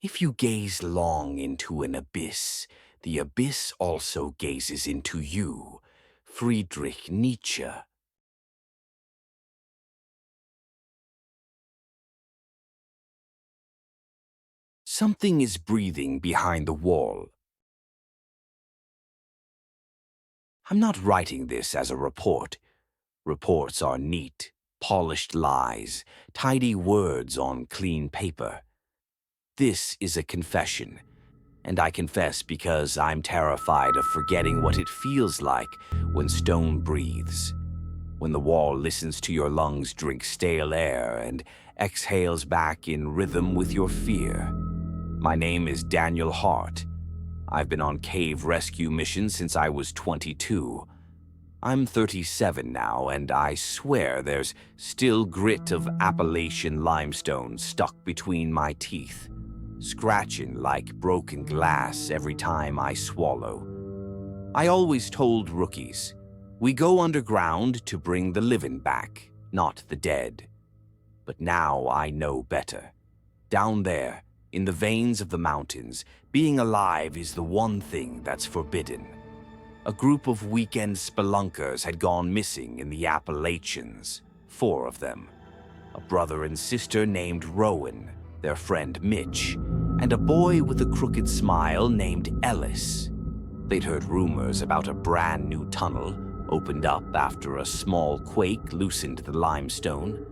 If you gaze long into an abyss, the abyss also gazes into you. Friedrich Nietzsche. Something is breathing behind the wall. I'm not writing this as a report. Reports are neat, polished lies, tidy words on clean paper. This is a confession, and I confess because I'm terrified of forgetting what it feels like when stone breathes, when the wall listens to your lungs drink stale air and exhales back in rhythm with your fear. My name is Daniel Hart. I've been on cave rescue missions since I was 22. I'm 37 now, and I swear there's still grit of Appalachian limestone stuck between my teeth, scratching like broken glass every time I swallow. I always told rookies, we go underground to bring the living back, not the dead. But now I know better. Down there, in the veins of the mountains, being alive is the one thing that's forbidden. A group of weekend spelunkers had gone missing in the Appalachians, 4 of them. A brother and sister named Rowan, their friend Mitch, and a boy with a crooked smile named Ellis. They'd heard rumors about a brand new tunnel opened up after a small quake loosened the limestone.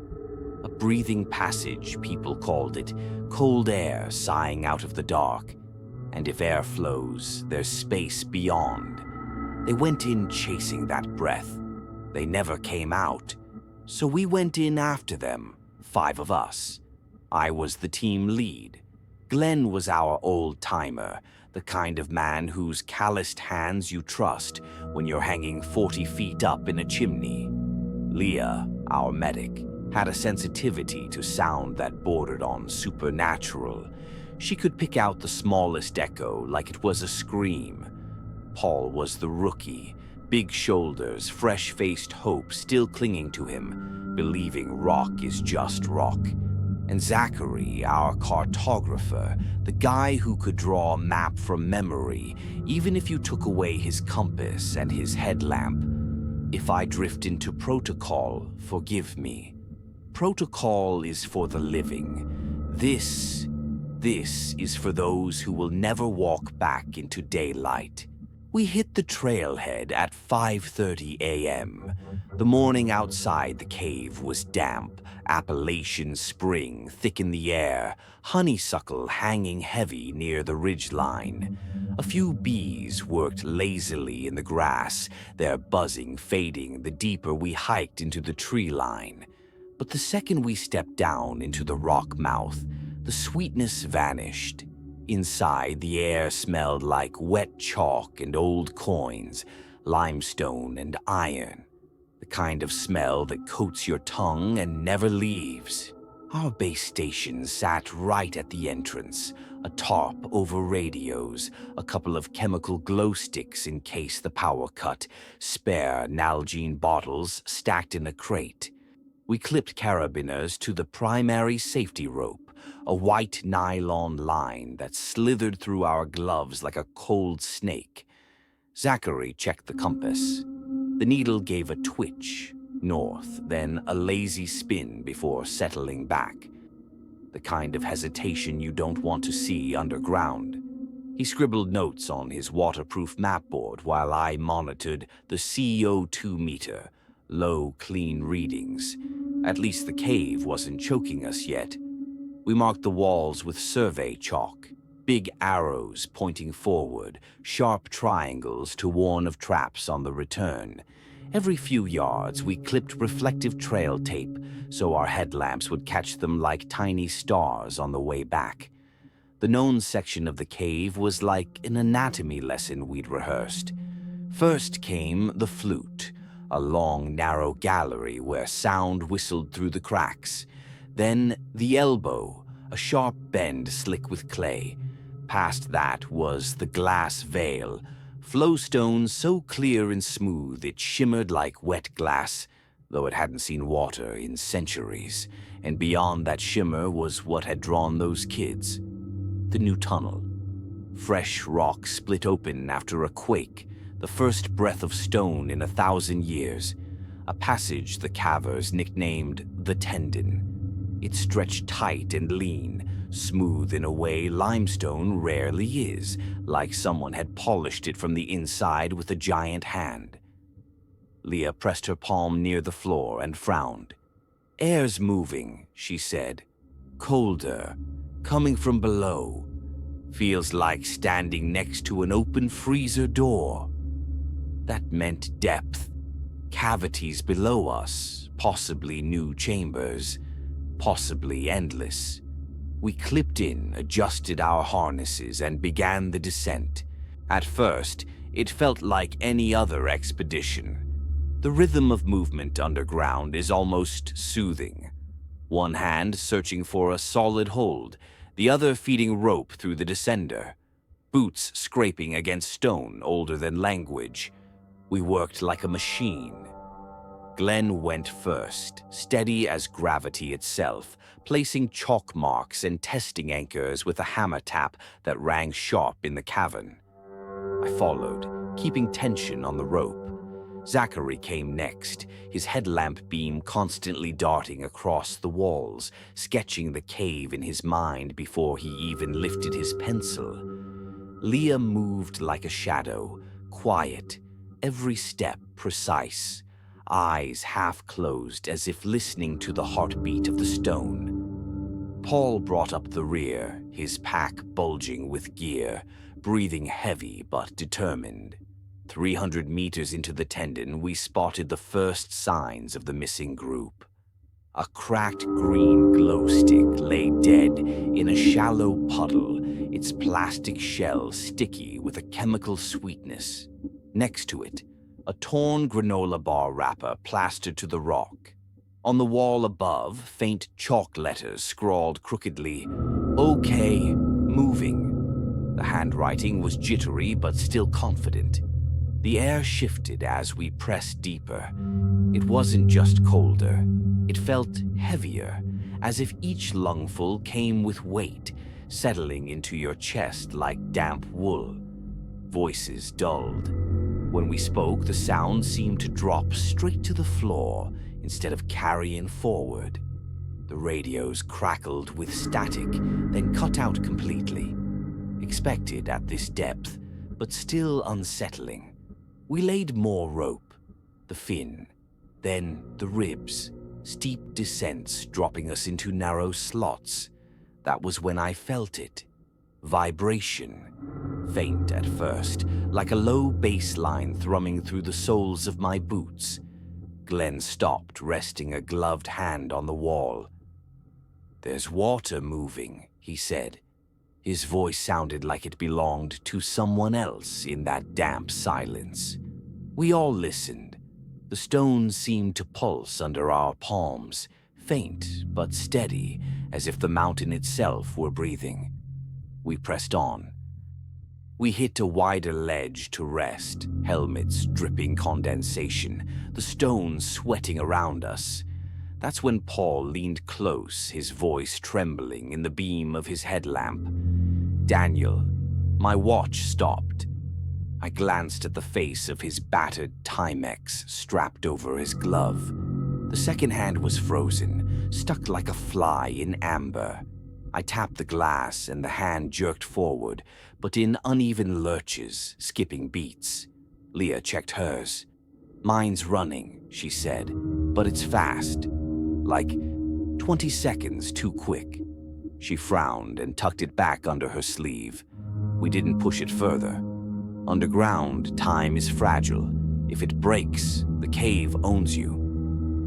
A breathing passage, people called it, cold air sighing out of the dark. And if air flows, there's space beyond. They went in chasing that breath. They never came out. So we went in after them, 5 of us. I was the team lead. Glenn was our old-timer, the kind of man whose calloused hands you trust when you're hanging 40 feet up in a chimney. Leah, our medic, had a sensitivity to sound that bordered on supernatural. She could pick out the smallest echo like it was a scream. Paul was the rookie, big shoulders, fresh-faced hope still clinging to him, believing rock is just rock. And Zachary, our cartographer, the guy who could draw a map from memory, even if you took away his compass and his headlamp. If I drift into protocol, forgive me. Protocol is for the living. This is for those who will never walk back into daylight. We hit the trailhead at 5:30 a.m. The morning outside the cave was damp, Appalachian spring thick in the air, honeysuckle hanging heavy near the ridgeline. A few bees worked lazily in the grass, their buzzing fading the deeper we hiked into the tree line. But the second we stepped down into the rock mouth, the sweetness vanished. Inside, the air smelled like wet chalk and old coins, limestone and iron, the kind of smell that coats your tongue and never leaves. Our base station sat right at the entrance, a tarp over radios, a couple of chemical glow sticks in case the power cut, spare Nalgene bottles stacked in a crate. We clipped carabiners to the primary safety rope, a white nylon line that slithered through our gloves like a cold snake. Zachary checked the compass. The needle gave a twitch, north, then a lazy spin before settling back. The kind of hesitation you don't want to see underground. He scribbled notes on his waterproof mapboard while I monitored the CO2 meter, low, clean readings. At least the cave wasn't choking us yet. We marked the walls with survey chalk, big arrows pointing forward, sharp triangles to warn of traps on the return. Every few yards, we clipped reflective trail tape so our headlamps would catch them like tiny stars on the way back. The known section of the cave was like an anatomy lesson we'd rehearsed. First came the flute, a long, narrow gallery where sound whistled through the cracks. Then the elbow, a sharp bend slick with clay. Past that was the glass veil, flowstone so clear and smooth it shimmered like wet glass, though it hadn't seen water in centuries. And beyond that shimmer was what had drawn those kids. the new tunnel. Fresh rock split open after a quake, the first breath of stone in 1,000 years. A passage the cavers nicknamed the Tendon. It stretched tight and lean, smooth in a way limestone rarely is, like someone had polished it from the inside with a giant hand. Leah pressed her palm near the floor and frowned. "Air's moving," she said. "Colder, coming from below. Feels like standing next to an open freezer door." That meant depth. Cavities below us, possibly new chambers, possibly endless. We clipped in, adjusted our harnesses, and began the descent. At first, it felt like any other expedition. The rhythm of movement underground is almost soothing. One hand searching for a solid hold, the other feeding rope through the descender. Boots scraping against stone older than language. We worked like a machine. Glenn went first, steady as gravity itself, placing chalk marks and testing anchors with a hammer tap that rang sharp in the cavern. I followed, keeping tension on the rope. Zachary came next, his headlamp beam constantly darting across the walls, sketching the cave in his mind before he even lifted his pencil. Leah moved like a shadow, quiet, every step precise, eyes half closed as if listening to the heartbeat of the stone. Paul brought up the rear, his pack bulging with gear, breathing heavy but determined. 300 meters into the Tendon, we spotted the first signs of the missing group. A cracked green glow stick lay dead in a shallow puddle, its plastic shell sticky with a chemical sweetness. Next to it, a torn granola bar wrapper plastered to the rock. On the wall above, faint chalk letters scrawled crookedly, "Okay, moving." The handwriting was jittery but still confident. The air shifted as we pressed deeper. It wasn't just colder. It felt heavier, as if each lungful came with weight, settling into your chest like damp wool. Voices dulled. When we spoke, the sound seemed to drop straight to the floor instead of carrying forward. The radios crackled with static, then cut out completely. Expected at this depth, but still unsettling. We laid more rope, the fin, then the ribs, steep descents dropping us into narrow slots. That was when I felt it. Vibration. Faint at first, like a low bass line thrumming through the soles of my boots. Glenn stopped, resting a gloved hand on the wall. "There's water moving," he said. His voice sounded like it belonged to someone else in that damp silence. We all listened. The stones seemed to pulse under our palms, faint but steady, as if the mountain itself were breathing. We pressed on. We hit a wider ledge to rest, helmets dripping condensation, the stones sweating around us. That's when Paul leaned close, his voice trembling in the beam of his headlamp. "Daniel." My watch stopped. I glanced at the face of his battered Timex strapped over his glove. The second hand was frozen, stuck like a fly in amber. I tapped the glass and the hand jerked forward, but in uneven lurches, skipping beats. Leah checked hers. "Mine's running," she said, "but it's fast. Like 20 seconds too quick." She frowned and tucked it back under her sleeve. We didn't push it further. Underground, time is fragile. If it breaks, the cave owns you.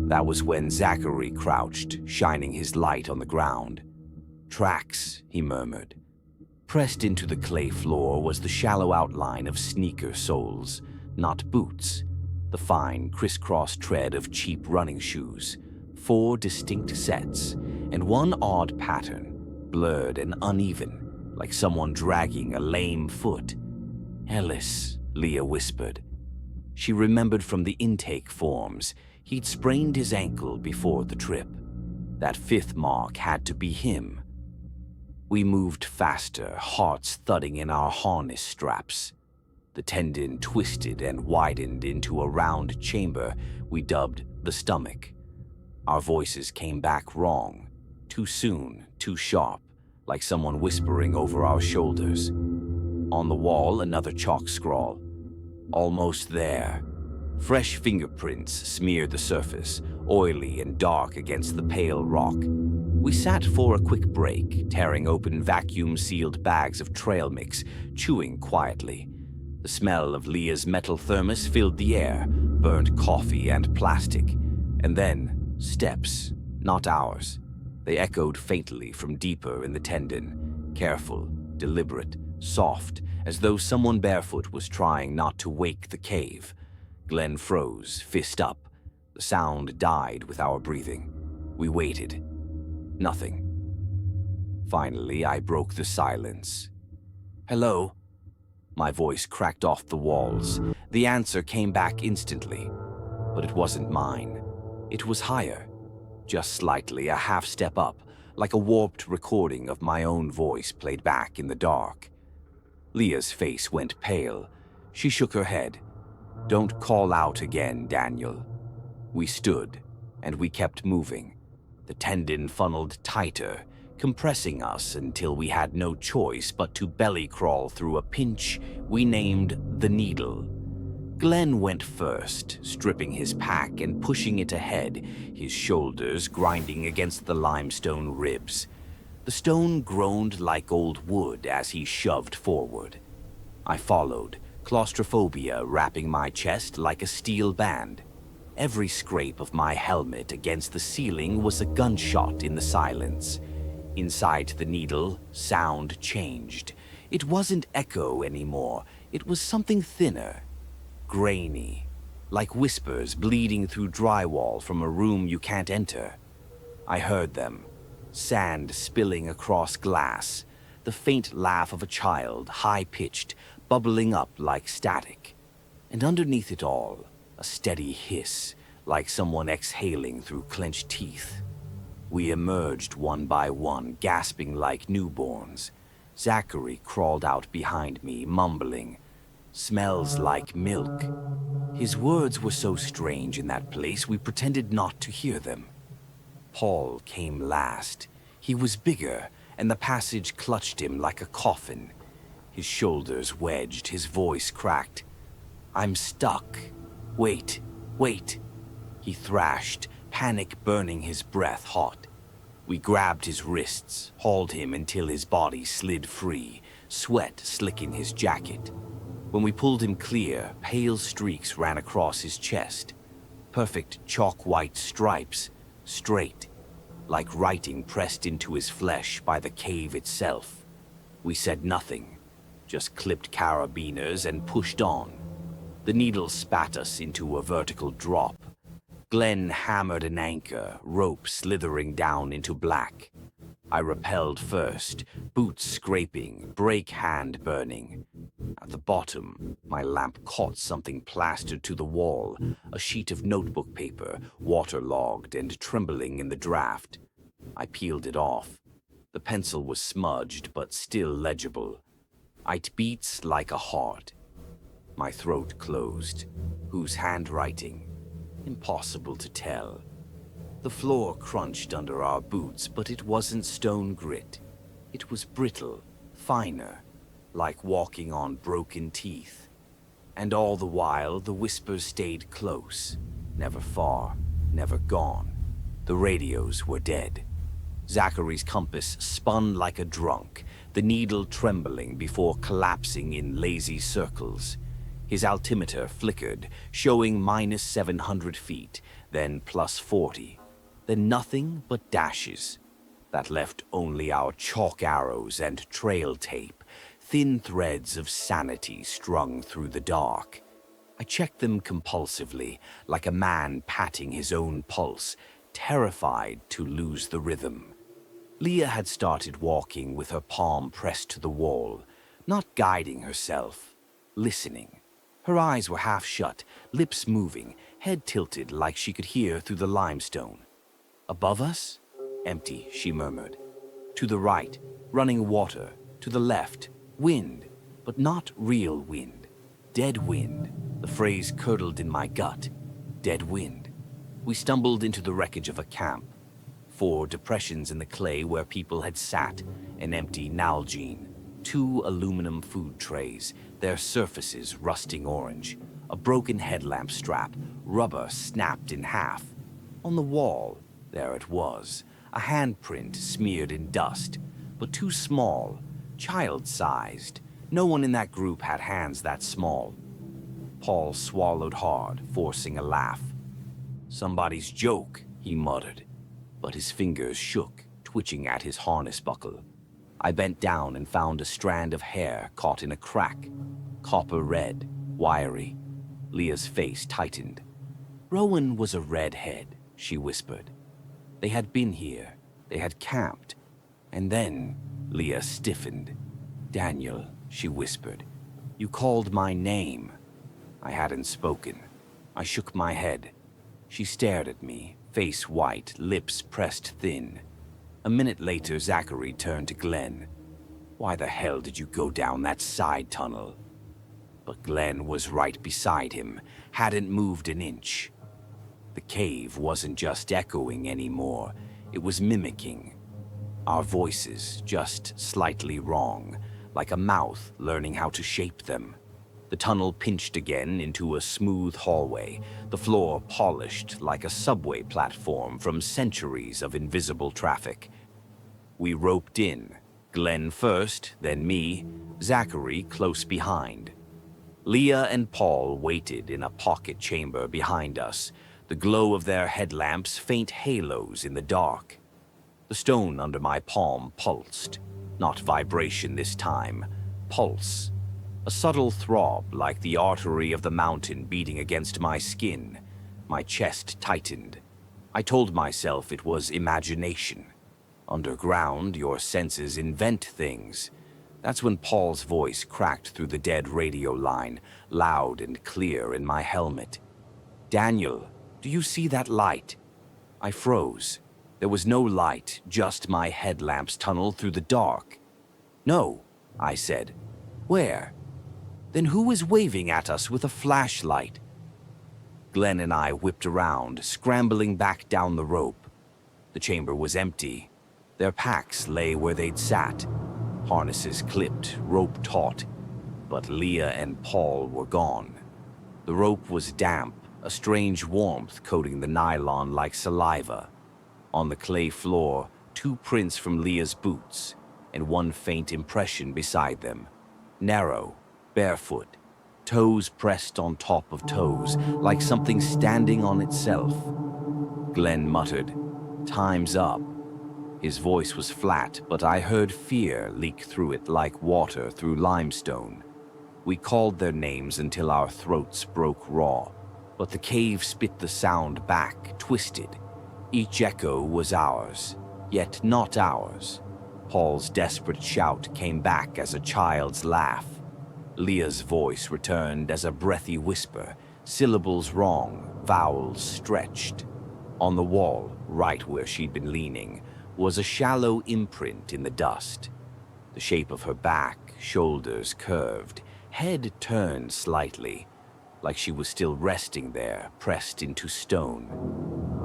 That was when Zachary crouched, shining his light on the ground. "Tracks," he murmured. Pressed into the clay floor was the shallow outline of sneaker soles, not boots. The fine, crisscross tread of cheap running shoes. 4 distinct sets, and one odd pattern, blurred and uneven, like someone dragging a lame foot. "Ellis," Leah whispered. She remembered from the intake forms he'd sprained his ankle before the trip. That 5th mark had to be him. We moved faster, hearts thudding in our harness straps. The tendon twisted and widened into a round chamber we dubbed the stomach. Our voices came back wrong, too soon, too sharp, like someone whispering over our shoulders. On the wall, another chalk scrawl. Almost there. Fresh fingerprints smeared the surface, oily and dark against the pale rock. We sat for a quick break, tearing open vacuum-sealed bags of trail mix, chewing quietly. The smell of Leah's metal thermos filled the air, burnt coffee and plastic. And then, steps, not ours. They echoed faintly from deeper in the tendon, careful, deliberate, soft, as though someone barefoot was trying not to wake the cave. Glenn froze, fist up. The sound died with our breathing. We waited. Nothing. Finally, I broke the silence. "Hello?" My voice cracked off the walls. The answer came back instantly. But it wasn't mine. It was higher. Just slightly, a half step up, like a warped recording of my own voice played back in the dark. Leah's face went pale. She shook her head. "Don't call out again, Daniel." We stood, and we kept moving. The tendon funneled tighter, compressing us until we had no choice but to belly crawl through a pinch we named the needle. Glenn went first, stripping his pack and pushing it ahead, his shoulders grinding against the limestone ribs. The stone groaned like old wood as he shoved forward. I followed, claustrophobia wrapping my chest like a steel band. Every scrape of my helmet against the ceiling was a gunshot in the silence. Inside the needle, sound changed. It wasn't echo anymore. It was something thinner, grainy, like whispers bleeding through drywall from a room you can't enter. I heard them, sand spilling across glass, the faint laugh of a child, high-pitched, bubbling up like static. And underneath it all, a steady hiss, like someone exhaling through clenched teeth. We emerged one by one, gasping like newborns. Zachary crawled out behind me, mumbling, "Smells like milk." His words were so strange in that place we pretended not to hear them. Paul came last. He was bigger, and the passage clutched him like a coffin. His shoulders wedged, his voice cracked. "I'm stuck. Wait, wait," he thrashed, panic burning his breath hot. We grabbed his wrists, hauled him until his body slid free, sweat slicking his jacket. When we pulled him clear, pale streaks ran across his chest. Perfect chalk-white stripes, straight, like writing pressed into his flesh by the cave itself. We said nothing, just clipped carabiners and pushed on. The needle spat us into a vertical drop. Glenn hammered an anchor, rope slithering down into black. I rappelled first, boots scraping, brake hand burning. At the bottom, my lamp caught something plastered to the wall, a sheet of notebook paper, waterlogged and trembling in the draft. I peeled it off. The pencil was smudged, but still legible. It beats like a heart. My throat closed. Whose handwriting? Impossible to tell. The floor crunched under our boots, but it wasn't stone grit. It was brittle, finer, like walking on broken teeth. And all the while, the whispers stayed close, never far, never gone. The radios were dead. Zachary's compass spun like a drunk, the needle trembling before collapsing in lazy circles. His altimeter flickered, showing minus 700 feet, then plus 40. Then nothing but dashes. That left only our chalk arrows and trail tape, thin threads of sanity strung through the dark. I checked them compulsively, like a man patting his own pulse, terrified to lose the rhythm. Leah had started walking with her palm pressed to the wall, not guiding herself, listening. Her eyes were half shut, lips moving, head tilted like she could hear through the limestone. Above us? Empty, she murmured. To the right, Running water, to the left, wind, but not real wind. Dead wind. The phrase curdled in my gut. Dead wind. We stumbled into the wreckage of a camp. 4 depressions in the clay where people had sat, an empty Nalgene, 2 aluminum food trays, their surfaces rusting orange, a broken headlamp strap, rubber snapped in half. On the wall, there it was, a handprint smeared in dust, but too small, child-sized. No one in that group had hands that small. Paul swallowed hard, forcing a laugh. "Somebody's joke," he muttered, but his fingers shook, twitching at his harness buckle. I bent down and found a strand of hair caught in a crack, copper red, wiry. Leah's face tightened. "Rowan was a redhead," she whispered. "They had been here, they had camped, and then," Leah stiffened. "Daniel," she whispered, "you called my name." I hadn't spoken. I shook my head. She stared at me, face white, lips pressed thin. A minute later, Zachary turned to Glenn. "Why the hell did you go down that side tunnel?" But Glenn was right beside him, hadn't moved an inch. The cave wasn't just echoing anymore, it was mimicking. Our voices, just slightly wrong, like a mouth learning how to shape them. The tunnel pinched again into a smooth hallway, the floor polished like a subway platform from centuries of invisible traffic. We roped in, Glenn first, then me, Zachary close behind. Leah and Paul waited in a pocket chamber behind us, the glow of their headlamps faint halos in the dark. The stone under my palm pulsed, not vibration this time, pulse. A subtle throb like the artery of the mountain beating against my skin. My chest tightened. I told myself it was imagination. Underground, your senses invent things. That's when Paul's voice cracked through the dead radio line, loud and clear in my helmet. "Daniel, do you see that light?" I froze. There was no light, just my headlamp's tunnel through the dark. "No," I said. "Where?" "Then who is waving at us with a flashlight?" Glenn and I whipped around, scrambling back down the rope. The chamber was empty. Their packs lay where they'd sat, harnesses clipped, rope taut. But Leah and Paul were gone. The rope was damp, a strange warmth coating the nylon like saliva. On the clay floor, 2 prints from Leah's boots, and 1 faint impression beside them. Narrow, barefoot, toes pressed on top of toes, like something standing on itself. Glenn muttered, "Time's up." His voice was flat, but I heard fear leak through it like water through limestone. We called their names until our throats broke raw, but the cave spit the sound back, twisted. Each echo was ours, yet not ours. Paul's desperate shout came back as a child's laugh. Leah's voice returned as a breathy whisper, syllables wrong, vowels stretched. On the wall, right where she'd been leaning, was a shallow imprint in the dust. The shape of her back, shoulders curved, head turned slightly, like she was still resting there, pressed into stone.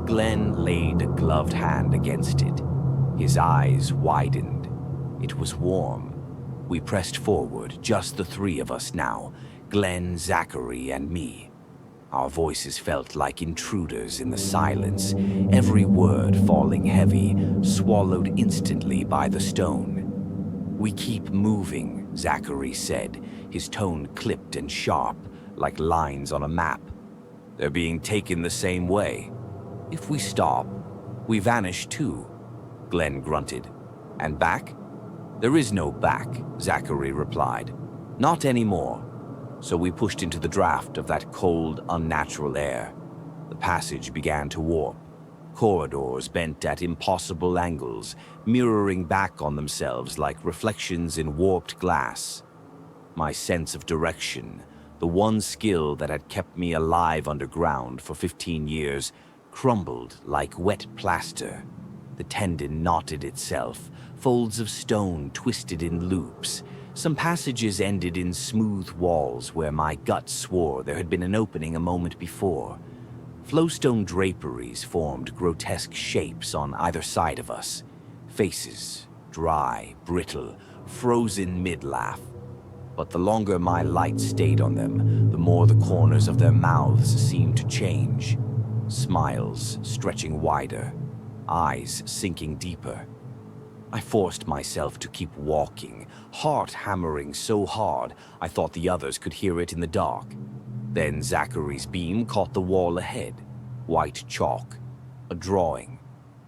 Glenn laid a gloved hand against it. His eyes widened. It was warm. We pressed forward, just the 3 of us now, Glenn, Zachary, and me. Our voices felt like intruders in the silence, every word falling heavy, swallowed instantly by the stone. "We keep moving," Zachary said, his tone clipped and sharp, like lines on a map. "They're being taken the same way. If we stop, we vanish too," Glenn grunted. "And back?" "There is no back," Zachary replied. "Not anymore." So we pushed into the draft of that cold, unnatural air. The passage began to warp. Corridors bent at impossible angles, mirroring back on themselves like reflections in warped glass. My sense of direction, the one skill that had kept me alive underground for 15 years, crumbled like wet plaster. The tendon knotted itself, folds of stone twisted in loops. Some passages ended in smooth walls where my gut swore there had been an opening a moment before. Flowstone draperies formed grotesque shapes on either side of us. Faces, dry, brittle, frozen mid-laugh. But the longer my light stayed on them, the more the corners of their mouths seemed to change. Smiles stretching wider, eyes sinking deeper. I forced myself to keep walking, heart hammering so hard I thought the others could hear it in the dark. Then Zachary's beam caught the wall ahead. White chalk. A drawing.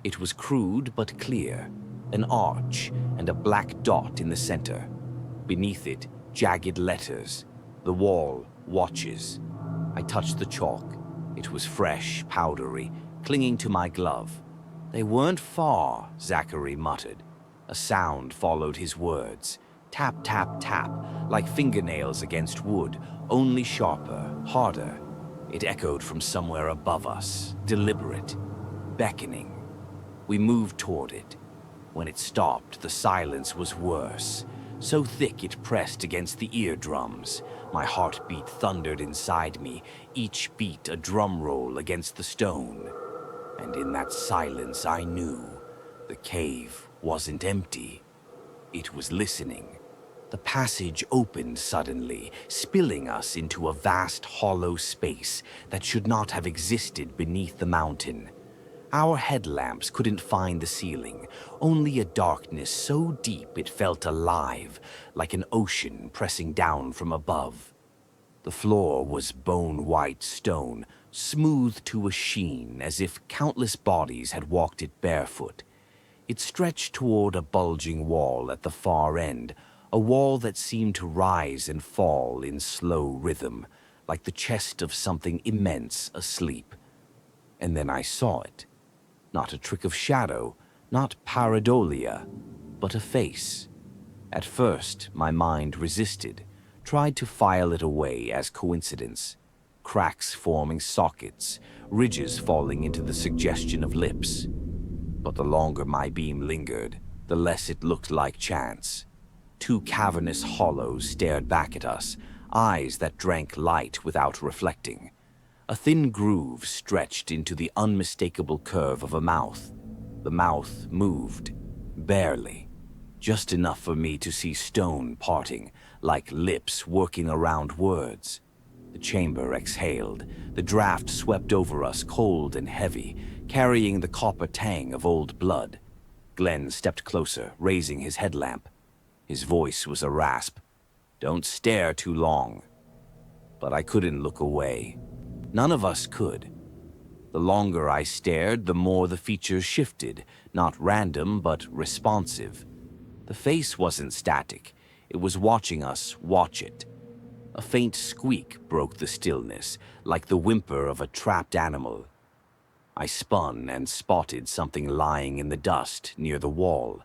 It was crude but clear. An arch and a black dot in the center. Beneath it, jagged letters. The wall, watches. I touched the chalk. It was fresh, powdery, clinging to my glove. They weren't far, Zachary muttered. A sound followed his words. Tap, tap, tap, like fingernails against wood, only sharper, harder. It echoed from somewhere above us, deliberate, beckoning. We moved toward it. When it stopped, the silence was worse. So thick it pressed against the eardrums. My heartbeat thundered inside me, each beat a drum roll against the stone. And in that silence I knew the cave wasn't empty. It was listening. The passage opened suddenly, spilling us into a vast hollow space that should not have existed beneath the mountain. Our headlamps couldn't find the ceiling, only a darkness so deep it felt alive, like an ocean pressing down from above. The floor was bone-white stone, smooth to a sheen as if countless bodies had walked it barefoot. It stretched toward a bulging wall at the far end, a wall that seemed to rise and fall in slow rhythm, like the chest of something immense asleep. And then I saw it. Not a trick of shadow, not pareidolia, but a face. At first, my mind resisted, tried to file it away as coincidence. Cracks forming sockets, ridges falling into the suggestion of lips. But the longer my beam lingered, the less it looked like chance. Two cavernous hollows stared back at us, eyes that drank light without reflecting. A thin groove stretched into the unmistakable curve of a mouth. The mouth moved, barely, just enough for me to see stone parting, like lips working around words. The chamber exhaled. The draft swept over us cold and heavy, carrying the copper tang of old blood. Glenn stepped closer, raising his headlamp. His voice was a rasp. "Don't stare too long." But I couldn't look away. None of us could. The longer I stared, the more the features shifted, not random, but responsive. The face wasn't static. It was watching us watch it. A faint squeak broke the stillness, like the whimper of a trapped animal. I spun and spotted something lying in the dust near the wall.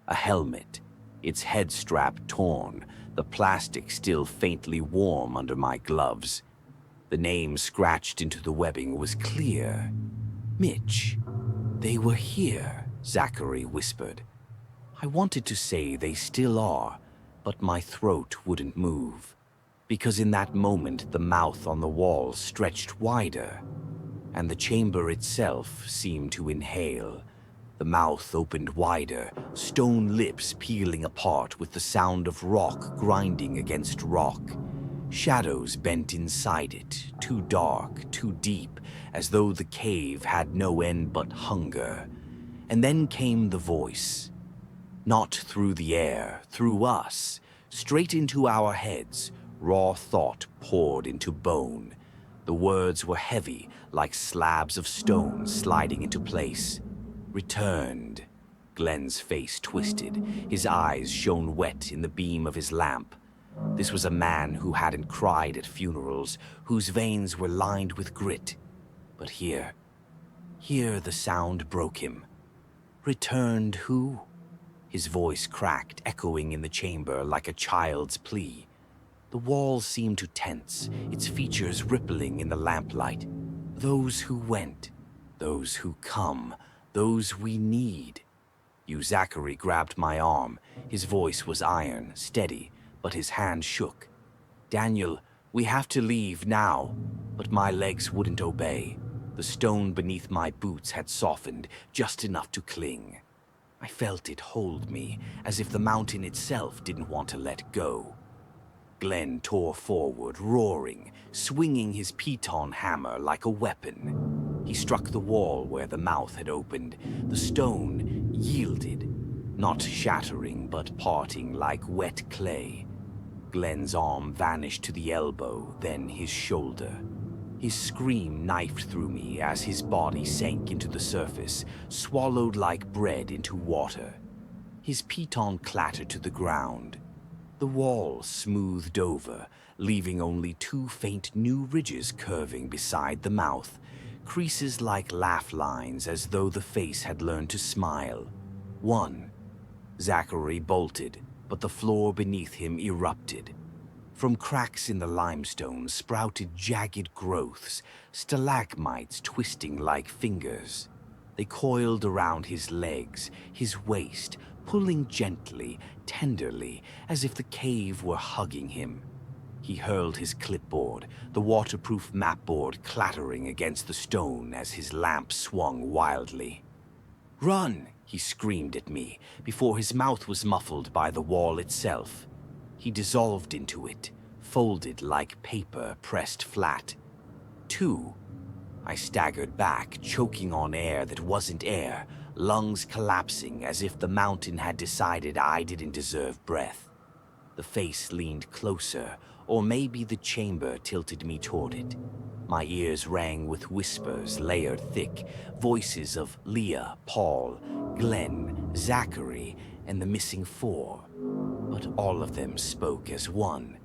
A helmet, its head strap torn, the plastic still faintly warm under my gloves. The name scratched into the webbing was clear. Mitch. "They were here," Zachary whispered. I wanted to say they still are, but my throat wouldn't move. Because in that moment the mouth on the wall stretched wider, and the chamber itself seemed to inhale. The mouth opened wider, stone lips peeling apart with the sound of rock grinding against rock. Shadows bent inside it, too dark, too deep, as though the cave had no end but hunger. And then came the voice. Not through the air, through us, straight into our heads. Raw thought poured into bone. The words were heavy, like slabs of stone sliding into place. "Returned." Glenn's face twisted. His eyes shone wet in the beam of his lamp. This was a man who hadn't cried at funerals, whose veins were lined with grit. But here the sound broke him. "Returned who?" His voice cracked, echoing in the chamber like a child's plea. The walls seemed to tense, its features rippling in the lamplight. "Those who went, those who come, those we need." Zachary grabbed my arm. His voice was iron, steady, but his hand shook. Daniel, we have to leave now. But my legs wouldn't obey. The stone beneath my boots had softened just enough to cling. I felt it hold me, as if the mountain itself didn't want to let go. Glenn tore forward, roaring, swinging his piton hammer like a weapon. He struck the wall where the mouth had opened. The stone yielded, not shattering, but parting like wet clay. Glenn's arm vanished to the elbow, then his shoulder. His scream knifed through me as his body sank into the surface, swallowed like bread into water. His piton clattered to the ground. The wall smoothed over, leaving only 2 faint new ridges curving beside the mouth, creases like laugh lines as though the face had learned to smile. 1. Zachary bolted, but the floor beneath him erupted. From cracks in the limestone sprouted jagged growths, stalagmites twisting like fingers. They coiled around his legs, his waist, pulling gently, tenderly, as if the cave were hugging him. He hurled his clipboard, the waterproof mapboard clattering against the stone as his lamp swung wildly. "Run!" he screamed at me, before his mouth was muffled by the wall itself. He dissolved into it, folded like paper pressed flat. 2. I staggered back, choking on air that wasn't air, lungs collapsing as if the mountain had decided I didn't deserve breath. The face leaned closer, or maybe the chamber tilted me toward it. My ears rang with whispers layered thick, voices of Leah, Paul, Glenn, Zachary, and the missing 4. But all of them spoke as one.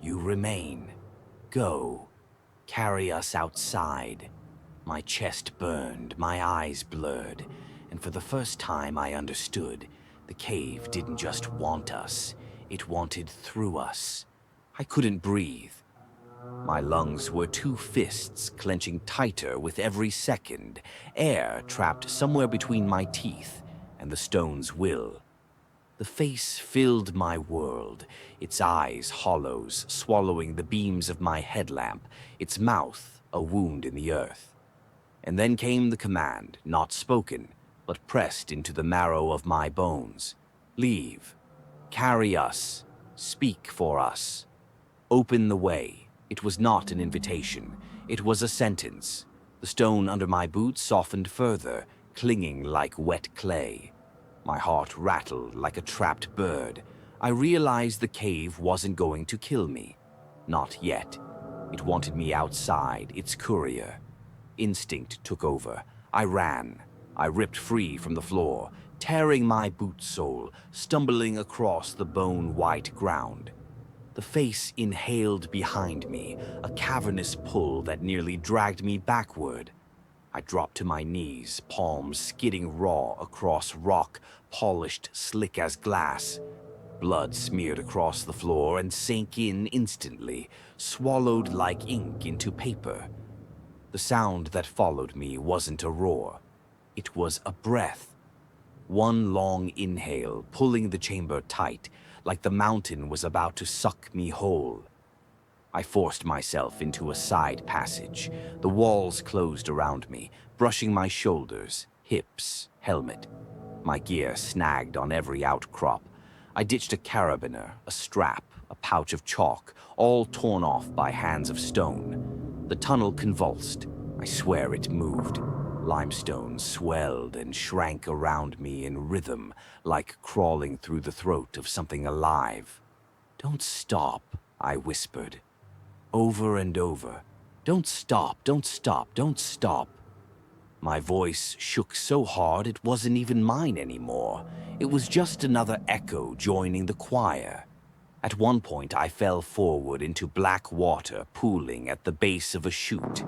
"You remain. Go. Carry us outside." My chest burned, my eyes blurred, and for the first time I understood. The cave didn't just want us, it wanted through us. I couldn't breathe. My lungs were 2 fists clenching tighter with every second, air trapped somewhere between my teeth and the stone's will. The face filled my world, its eyes hollows, swallowing the beams of my headlamp, its mouth a wound in the earth. And then came the command, not spoken, but pressed into the marrow of my bones. Leave. Carry us. Speak for us. Open the way. It was not an invitation. It was a sentence. The stone under my boots softened further, clinging like wet clay. My heart rattled like a trapped bird. I realized the cave wasn't going to kill me. Not yet. It wanted me outside, its courier. Instinct took over. I ran. I ripped free from the floor, tearing my boot sole, stumbling across the bone-white ground. The face inhaled behind me, a cavernous pull that nearly dragged me backward. I dropped to my knees, palms skidding raw across rock, polished slick as glass. Blood smeared across the floor and sank in instantly, swallowed like ink into paper. The sound that followed me wasn't a roar. It was a breath. One long inhale, pulling the chamber tight, like the mountain was about to suck me whole. I forced myself into a side passage. The walls closed around me, brushing my shoulders, hips, helmet. My gear snagged on every outcrop. I ditched a carabiner, a strap, a pouch of chalk, all torn off by hands of stone. The tunnel convulsed. I swear it moved. Limestone swelled and shrank around me in rhythm, like crawling through the throat of something alive. "Don't stop," I whispered. Over and over. "Don't stop, don't stop, don't stop." My voice shook so hard it wasn't even mine anymore. It was just another echo joining the choir. At one point, I fell forward into black water pooling at the base of a chute.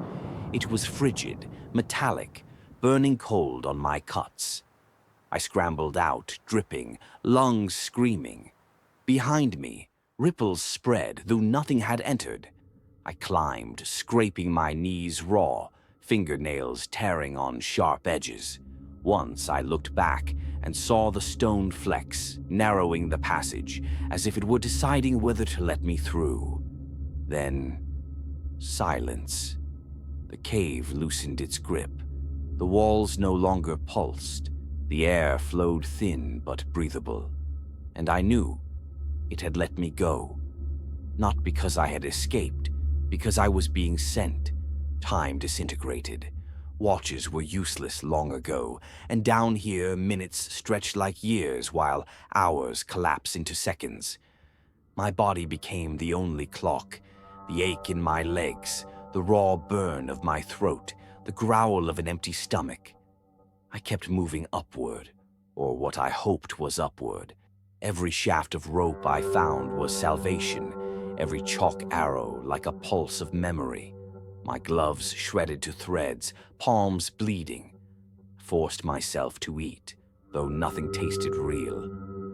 It was frigid, metallic, burning cold on my cuts. I scrambled out, dripping, lungs screaming. Behind me, ripples spread, though nothing had entered. I climbed, scraping my knees raw, fingernails tearing on sharp edges. Once I looked back and saw the stone flex narrowing the passage, as if it were deciding whether to let me through. Then, silence. The cave loosened its grip. The walls no longer pulsed. The air flowed thin but breathable. And I knew it had let me go. Not because I had escaped, because I was being sent. Time disintegrated. Watches were useless long ago, and down here minutes stretched like years while hours collapse into seconds. My body became the only clock, the ache in my legs, the raw burn of my throat, the growl of an empty stomach. I kept moving upward, or what I hoped was upward. Every shaft of rope I found was salvation, every chalk arrow like a pulse of memory. My gloves shredded to threads, palms bleeding. Forced myself to eat, though nothing tasted real.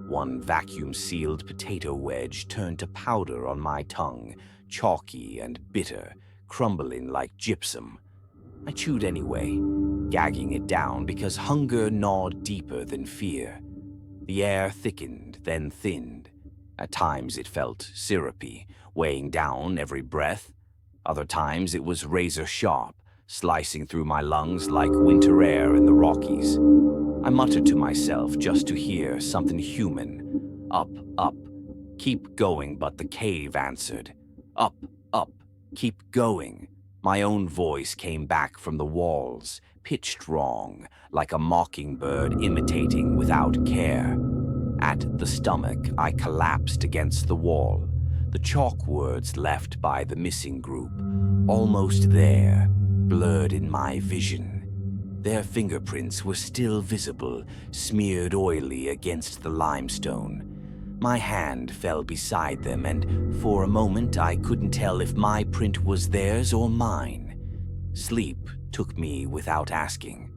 One vacuum-sealed potato wedge turned to powder on my tongue, chalky and bitter, crumbling like gypsum. I chewed anyway, gagging it down because hunger gnawed deeper than fear. The air thickened, then thinned. At times it felt syrupy, weighing down every breath. Other times it was razor-sharp, slicing through my lungs like winter air in the Rockies. I muttered to myself just to hear something human. Up, up, keep going, but the cave answered. Up, up, keep going. My own voice came back from the walls, pitched wrong, like a mockingbird imitating without care. At the stomach, I collapsed against the wall. The chalk words left by the missing group, almost there, blurred in my vision. Their fingerprints were still visible, smeared oily against the limestone. My hand fell beside them, and for a moment I couldn't tell if my print was theirs or mine. Sleep took me without asking.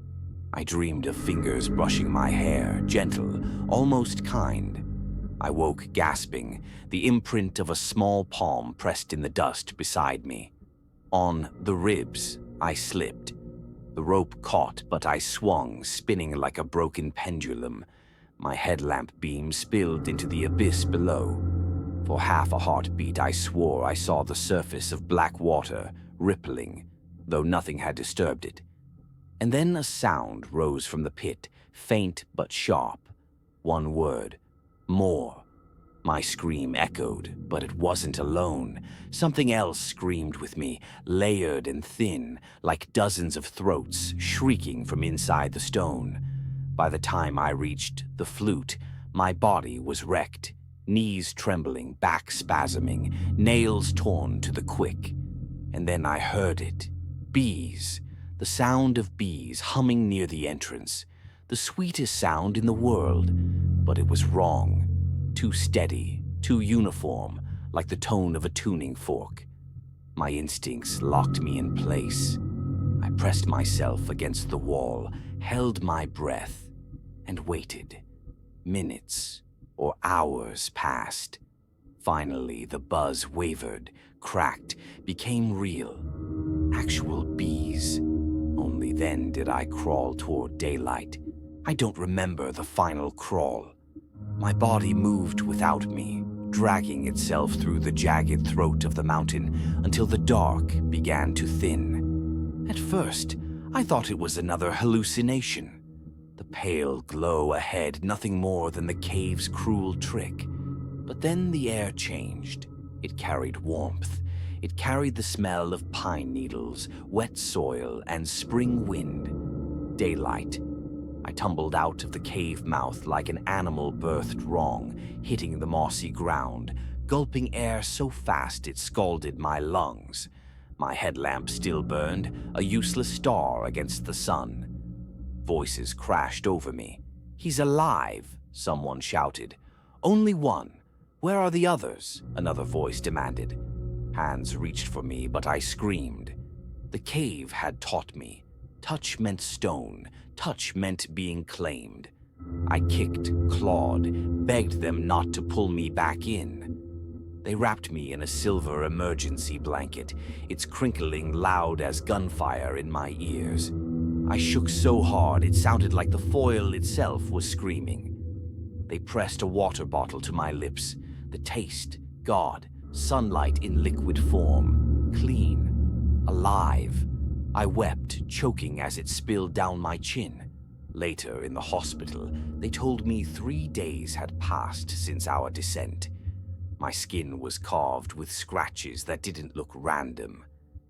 I dreamed of fingers brushing my hair, gentle, almost kind. I woke gasping, the imprint of a small palm pressed in the dust beside me. On the ribs, I slipped. The rope caught, but I swung, spinning like a broken pendulum. My headlamp beam spilled into the abyss below. For half a heartbeat, I swore I saw the surface of black water, rippling, though nothing had disturbed it. And then a sound rose from the pit, faint but sharp. One word. More. My scream echoed, but it wasn't alone. Something else screamed with me, layered and thin, like dozens of throats shrieking from inside the stone. By the time I reached the flute, my body was wrecked, knees trembling, back spasming, nails torn to the quick. And then I heard it. Bees. The sound of bees humming near the entrance. The sweetest sound in the world, but it was wrong. Too steady, too uniform, like the tone of a tuning fork. My instincts locked me in place. I pressed myself against the wall, held my breath, and waited. Minutes or hours passed. Finally, the buzz wavered, cracked, became real. Actual bees. Only then did I crawl toward daylight. I don't remember the final crawl. My body moved without me, dragging itself through the jagged throat of the mountain until the dark began to thin. At first, I thought it was another hallucination. The pale glow ahead, nothing more than the cave's cruel trick. But then the air changed. It carried warmth. It carried the smell of pine needles, wet soil, and spring wind. Daylight. I tumbled out of the cave mouth like an animal birthed wrong, hitting the mossy ground, gulping air so fast it scalded my lungs. My headlamp still burned, a useless star against the sun. Voices crashed over me. "He's alive," someone shouted. "Only one. Where are the others?" another voice demanded. Hands reached for me, but I screamed. The cave had taught me. Touch meant stone. Touch meant being claimed. I kicked, clawed, begged them not to pull me back in. They wrapped me in a silver emergency blanket, its crinkling loud as gunfire in my ears. I shook so hard it sounded like the foil itself was screaming. They pressed a water bottle to my lips. The taste, God, sunlight in liquid form, clean, alive. I wept, choking as it spilled down my chin. Later, in the hospital, they told me 3 days had passed since our descent. My skin was carved with scratches that didn't look random.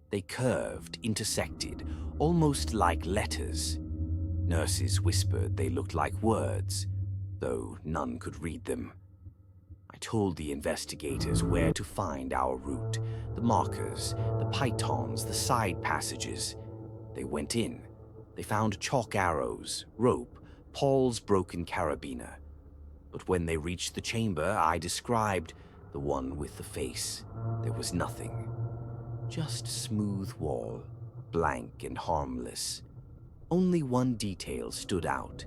They curved, intersected, almost like letters. Nurses whispered they looked like words, though none could read them. I told the investigators where to find our route, the markers, the pythons, the side passages. They went in. They found chalk arrows, rope, Paul's broken carabiner. But when they reached the chamber I described, the one with the face, there was nothing. Just smooth wall, blank and harmless. Only one detail stood out.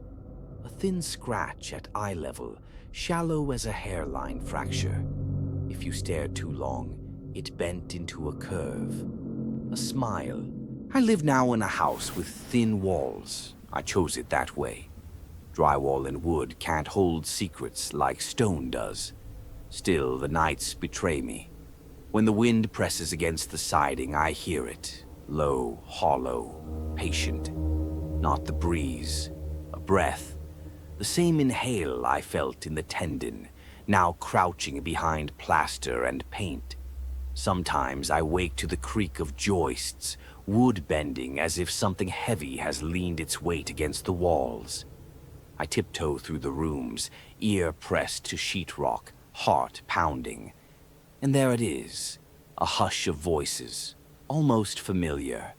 A thin scratch at eye level, shallow as a hairline fracture. If you stared too long, it bent into a curve. A smile. I live now in a house with thin walls. I chose it that way. Drywall and wood can't hold secrets like stone does. Still, the nights betray me. When the wind presses against the siding, I hear it. Low, hollow, patient. Not the breeze. A breath. The same inhale I felt in the tendon, now crouching behind plaster and paint. Sometimes I wake to the creak of joists, wood bending as if something heavy has leaned its weight against the walls. I tiptoe through the rooms, ear pressed to sheetrock, heart pounding. And there it is, a hush of voices, almost familiar.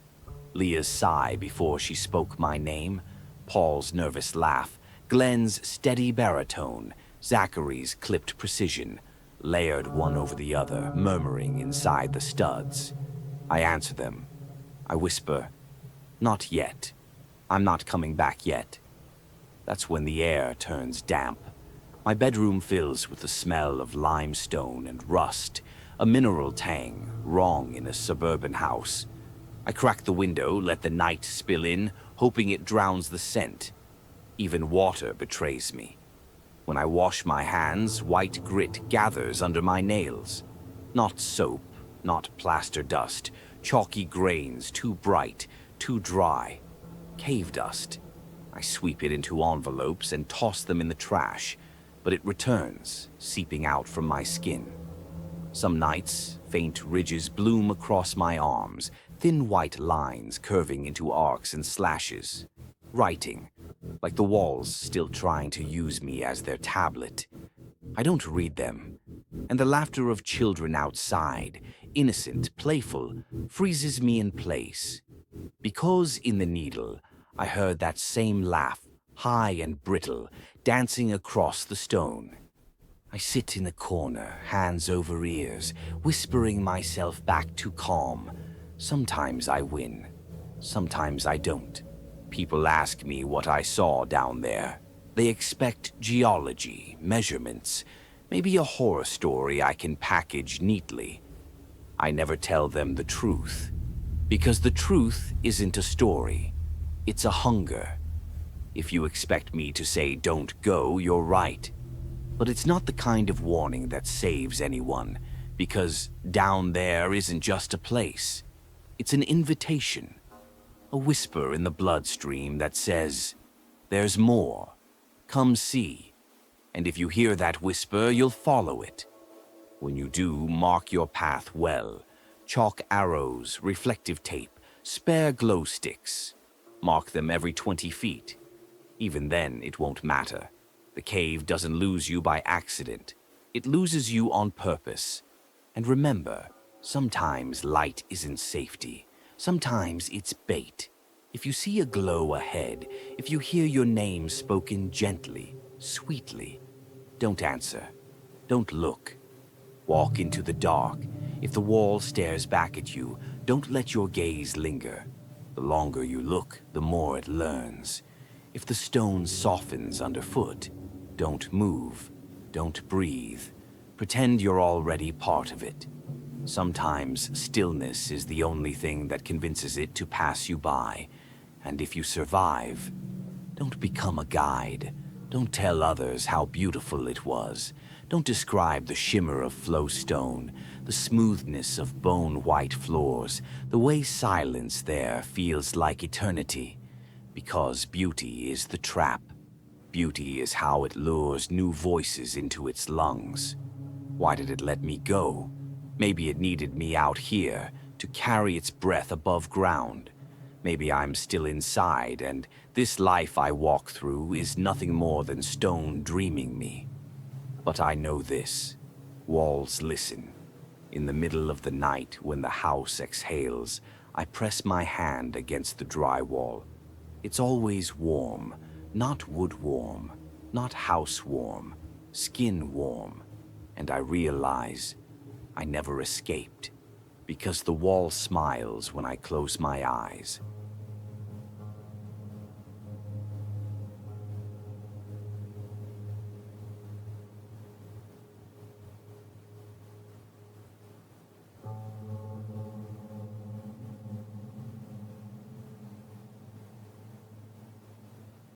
Leah's sigh before she spoke my name, Paul's nervous laugh, Glenn's steady baritone, Zachary's clipped precision, layered one over the other, murmuring inside the studs. I answer them. I whisper, "Not yet. I'm not coming back yet." That's when the air turns damp. My bedroom fills with the smell of limestone and rust, a mineral tang, wrong in a suburban house. I crack the window, let the night spill in, hoping it drowns the scent. Even water betrays me. When I wash my hands, white grit gathers under my nails. Not soap, not plaster dust, chalky grains too bright, too dry. Cave dust. I sweep it into envelopes and toss them in the trash, but it returns, seeping out from my skin. Some nights, faint ridges bloom across my arms, thin white lines curving into arcs and slashes. Writing, like the walls still trying to use me as their tablet. I don't read them, and the laughter of children outside, innocent, playful, freezes me in place. Because in the needle, I heard that same laugh, high and brittle, dancing across the stone. I sit in the corner, hands over ears, whispering myself back to calm. Sometimes I win, sometimes I don't. People ask me what I saw down there. They expect geology, measurements, maybe a horror story I can package neatly. I never tell them the truth, because the truth isn't a story. It's a hunger. If you expect me to say don't go, you're right. But it's not the kind of warning that saves anyone, because down there isn't just a place. It's an invitation, a whisper in the bloodstream that says, "There's more. Come see." And if you hear that whisper, you'll follow it. When you do, mark your path well. Chalk arrows, reflective tape, spare glow sticks. Mark them every 20 feet. Even then, it won't matter. The cave doesn't lose you by accident. It loses you on purpose. And remember, sometimes light isn't safety. Sometimes it's bait. If you see a glow ahead, if you hear your name spoken gently, sweetly, don't answer. Don't look. Walk into the dark. If the wall stares back at you, don't let your gaze linger. The longer you look, the more it learns. If the stone softens underfoot, don't move. Don't breathe. Pretend you're already part of it. Sometimes stillness is the only thing that convinces it to pass you by. And if you survive, don't become a guide. Don't tell others how beautiful it was. Don't describe the shimmer of flowstone, the smoothness of bone-white floors, the way silence there feels like eternity. Because beauty is the trap. Beauty is how it lures new voices into its lungs. Why did it let me go? Maybe it needed me out here to carry its breath above ground. Maybe I'm still inside, and this life I walk through is nothing more than stone dreaming me. But I know this. Walls listen. In the middle of the night, when the house exhales, I press my hand against the drywall. It's always warm, not wood warm, not house warm, skin warm. And I realize I never escaped, because the wall smiles when I close my eyes.